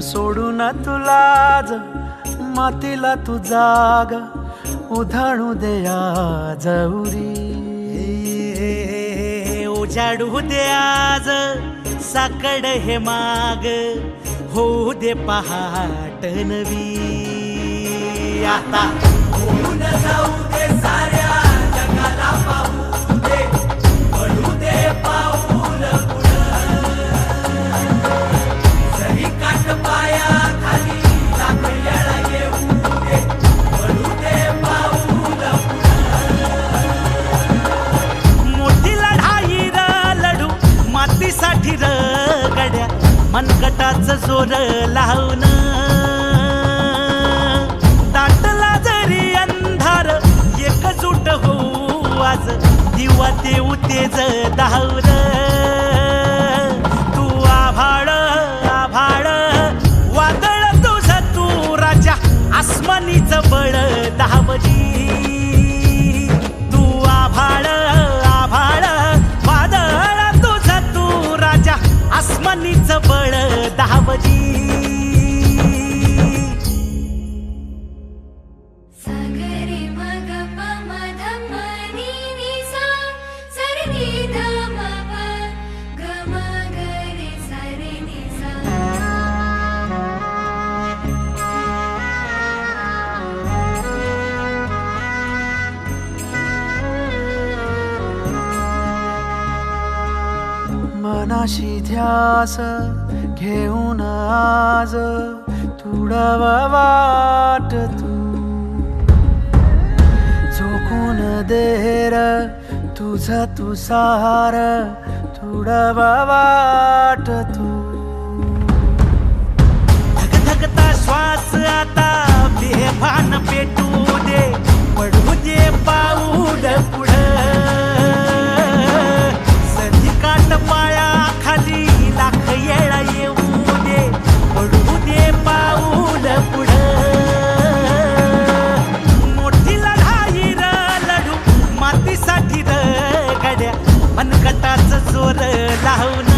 सोडून तुलाज मातीला तू जाग उधाणू दे आज उरी उजाडू दे आज साकड हे माग होऊ दे पहाट नवी आता होऊन जाऊ दे साऱ्या जगाला पाहू दे पडू दे पाऊल पुढं जरी काट पाया खाली लाख येळा येऊ दे पडू दे पाऊल पुढं मोठी लढाई लढू मातीसाठी गड्या मनगटाचं जोर लावून दाटला जरी अंधार एकजूट होऊ आज दिवा देऊ तेज धावल तू आभाळ आभाळ वादळ तुझं तू राजा आसमानीचं बळ दावली तू आभाळ आभाळ वादळ तुझं तू राजा आसमानीचं बळ दावली सागरे मग पमध मनी निसा सरनी धम प गम गरे सरे निसा मनाशी ध्यास घेऊन आज तुडावा वाट तू झोकून देर तुझा तू सार तुडावा वाट तू धगधगता श्वास आता बेभान पेटू दे पडू दे पाऊल पुढं सधी काट पाया खाली लाख येळा येऊ दे पडू दे पाऊल पुढं मोठी लढाई लढू मातीसाठी गड्या मनगटाचं जोर लावून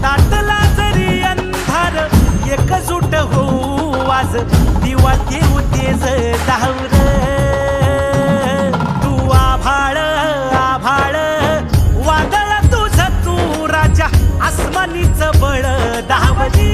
दाटला जरी अंधार एकजूट होऊ आज दिवा देऊ तेज धावल तू आभाळ आभाळ वादळ तुझं तू राजा आसमानीचं बळ दावली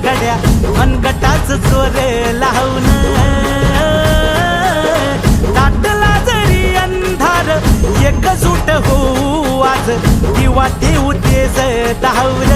गड्या मनगटाचं जोर लावून दाटला जरी अंधार एकजूट होऊ आज दिवा देऊ तेज धावल